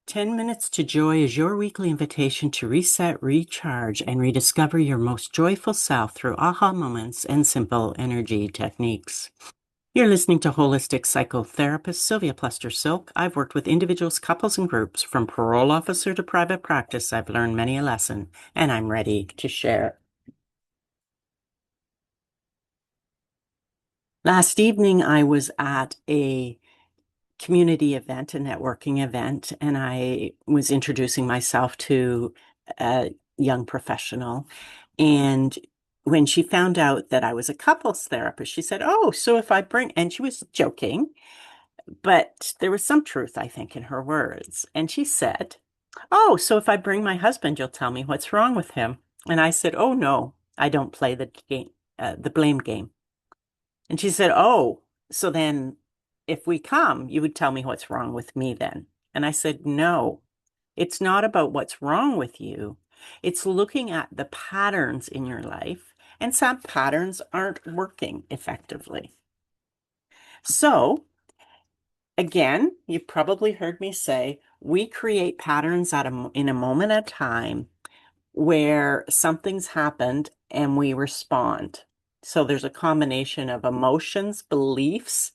10 Minutes to Joy is your weekly invitation to reset, recharge, and rediscover your most joyful self through aha moments and simple energy techniques. You're listening to holistic psychotherapist Sylvia Plester-Silk. I've worked with individuals, couples, and groups from parole officer to private practice. I've learned many a lesson, and I'm ready to share. Last evening, I was at a community event, a networking event, and I was introducing myself to a young professional. And when she found out that I was a couples therapist, she said, "Oh, so if I bring," and she was joking, but there was some truth, I think, in her words. And she said, "Oh, so if I bring my husband, you'll tell me what's wrong with him." And I said, "Oh, no, I don't play the game, the blame game." And she said, "Oh, so then if we come, you would tell me what's wrong with me then." And I said, "No, it's not about what's wrong with you. It's looking at the patterns in your life, and some patterns aren't working effectively." So, again, you've probably heard me say, we create patterns in a moment at a time where something's happened and we respond. So there's a combination of emotions, beliefs,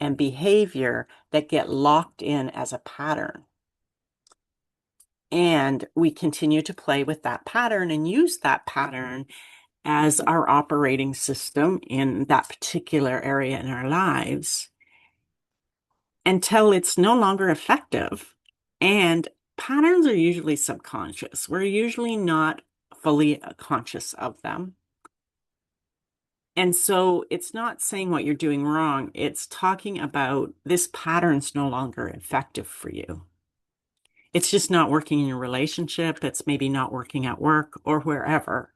and behavior that get locked in as a pattern. And we continue to play with that pattern and use that pattern as our operating system in that particular area in our lives until it's no longer effective. And patterns are usually subconscious. We're usually not fully conscious of them. And so it's not saying what you're doing wrong. It's talking about this pattern's no longer effective for you. It's just not working in your relationship. It's maybe not working at work or wherever.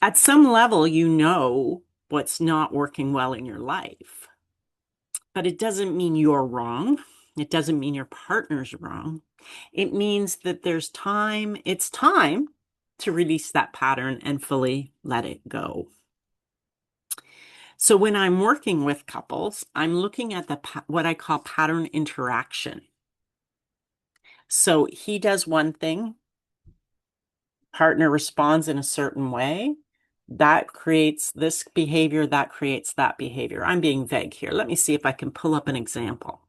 At some level, you know what's not working well in your life, but it doesn't mean you're wrong. It doesn't mean your partner's wrong. It means that it's time to release that pattern and fully let it go. So when I'm working with couples, I'm looking at what I call pattern interaction. So he does one thing, partner responds in a certain way. That creates this behavior, that creates that behavior. I'm being vague here. Let me see if I can pull up an example.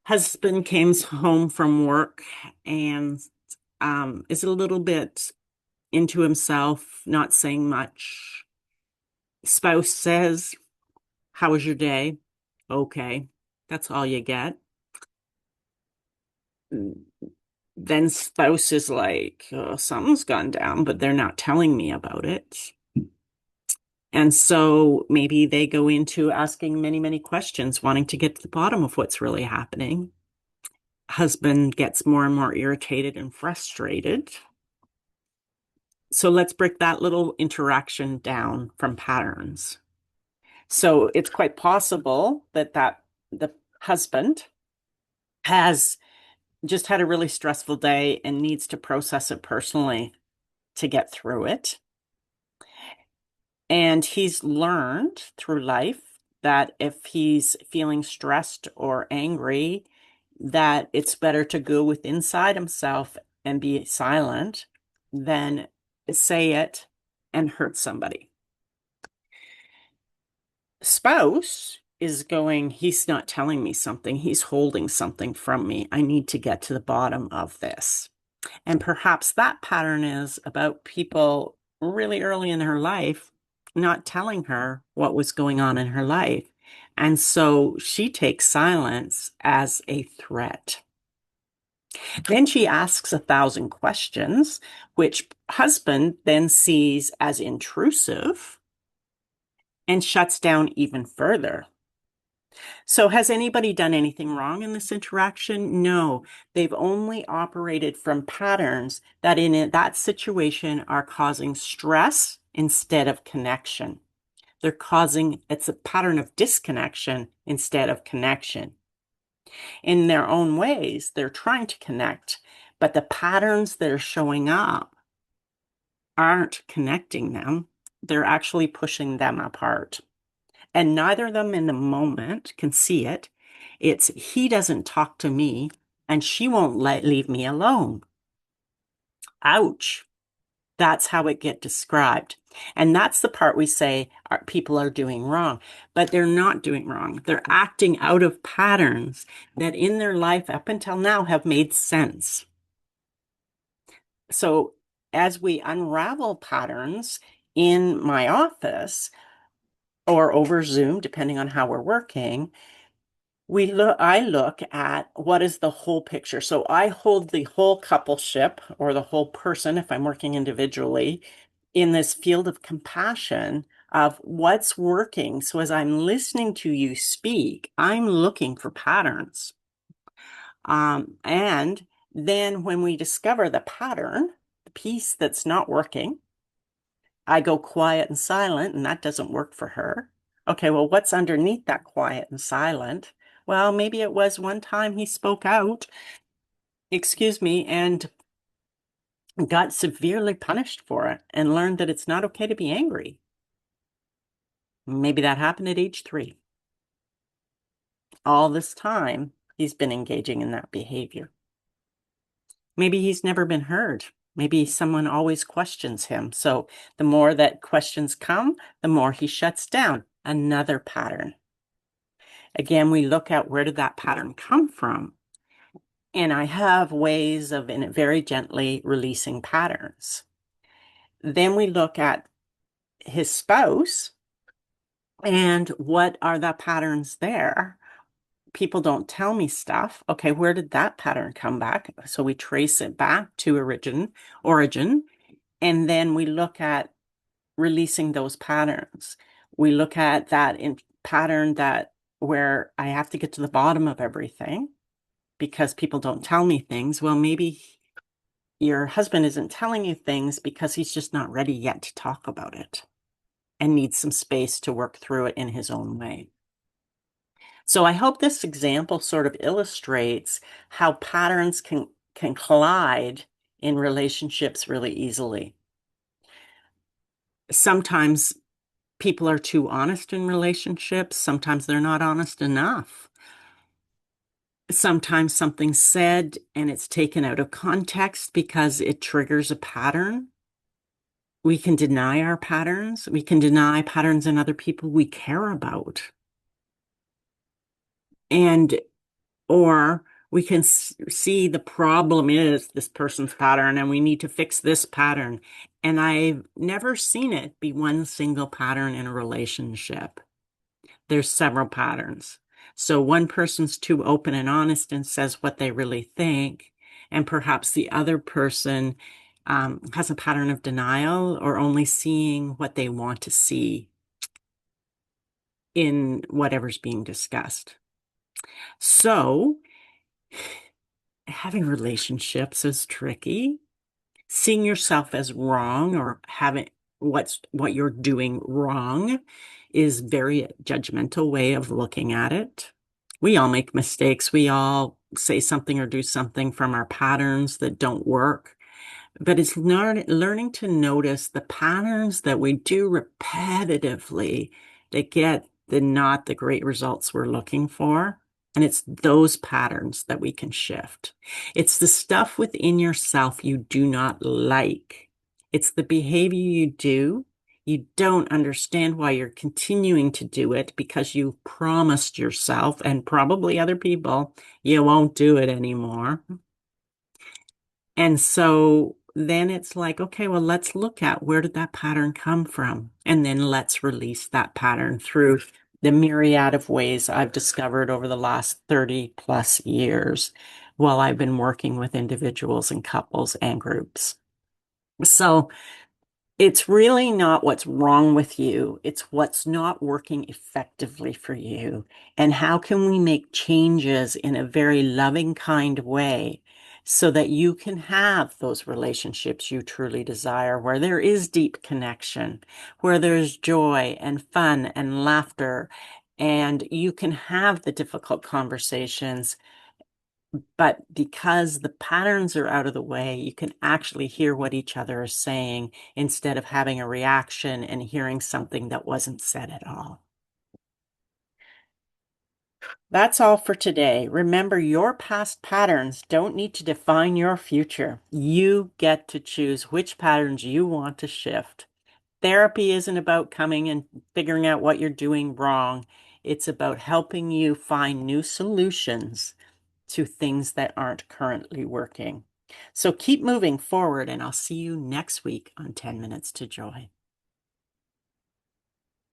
Husband came home from work and is a little bit into himself, not saying much. Spouse says, "How was your day?" "Okay." That's all you get. Then spouse is like, "Oh, something's gone down, but they're not telling me about it." And so maybe they go into asking many, many questions, wanting to get to the bottom of what's really happening. Husband gets more and more irritated and frustrated. So let's break that little interaction down from patterns. So it's quite possible that the husband has just had a really stressful day and needs to process it personally to get through it. And he's learned through life that if he's feeling stressed or angry, that it's better to go inside himself and be silent than say it and hurt somebody. Spouse is going, "He's not telling me something. He's holding something from me. I need to get to the bottom of this." And perhaps that pattern is about people really early in her life not telling her what was going on in her life. And so she takes silence as a threat. Then she asks 1,000 questions, which husband then sees as intrusive and shuts down even further. So has anybody done anything wrong in this interaction? No, they've only operated from patterns that in that situation are causing stress instead of connection. It's a pattern of disconnection instead of connection. In their own ways, they're trying to connect, but the patterns that are showing up aren't connecting them. They're actually pushing them apart. And neither of them in the moment can see it. It's he doesn't talk to me and she won't leave me alone. Ouch. That's how it get described. And that's the part we say people are doing wrong, but they're not doing wrong. They're acting out of patterns that in their life up until now have made sense. So as we unravel patterns in my office or over Zoom, depending on how we're working, I look at what is the whole picture. So I hold the whole coupleship or the whole person, if I'm working individually, in this field of compassion of what's working. So as I'm listening to you speak, I'm looking for patterns. And then when we discover the pattern, the piece that's not working, I go quiet and silent, and that doesn't work for her. Okay, well, what's underneath that quiet and silent? Well, maybe it was one time he spoke out, excuse me, and got severely punished for it and learned that it's not okay to be angry. Maybe that happened at age 3. All this time, he's been engaging in that behavior. Maybe he's never been heard. Maybe someone always questions him. So the more that questions come, the more he shuts down. Another pattern. Again, we look at where did that pattern come from? And I have ways of very gently releasing patterns. Then we look at his spouse and what are the patterns there? People don't tell me stuff. Okay, where did that pattern come back? So we trace it back to origin, and then we look at releasing those patterns. We look at that in pattern that where I have to get to the bottom of everything because people don't tell me things. Well, maybe your husband isn't telling you things because he's just not ready yet to talk about it and needs some space to work through it in his own way. So I hope this example sort of illustrates how patterns can collide in relationships really easily. Sometimes people are too honest in relationships. Sometimes they're not honest enough. Sometimes something's said and it's taken out of context because it triggers a pattern. We can deny our patterns. We can deny patterns in other people we care about. And or we can see the problem is this person's pattern and we need to fix this pattern. And I've never seen it be one single pattern in a relationship. There's several patterns. So one person's too open and honest and says what they really think, and perhaps the other person has a pattern of denial or only seeing what they want to see in whatever's being discussed. So having relationships is tricky. Seeing yourself as wrong or having what you're doing wrong is very judgmental way of looking at it. We all make mistakes. We all say something or do something from our patterns that don't work. But it's learning to notice the patterns that we do repetitively that get not the great results we're looking for. And it's those patterns that we can shift. It's the stuff within yourself you do not like. It's the behavior you do. You don't understand why you're continuing to do it because you promised yourself and probably other people you won't do it anymore. And so then it's like, okay, well, let's look at where did that pattern come from? And then let's release that pattern through the myriad of ways I've discovered over the last 30 plus years while I've been working with individuals and couples and groups. So it's really not what's wrong with you. It's what's not working effectively for you. And how can we make changes in a very loving, kind way so that you can have those relationships you truly desire, where there is deep connection, where there's joy and fun and laughter, and you can have the difficult conversations. But because the patterns are out of the way, you can actually hear what each other is saying instead of having a reaction and hearing something that wasn't said at all. That's all for today. Remember, your past patterns don't need to define your future. You get to choose which patterns you want to shift. Therapy isn't about coming and figuring out what you're doing wrong. It's about helping you find new solutions to things that aren't currently working. So keep moving forward, and I'll see you next week on 10 Minutes to Joy.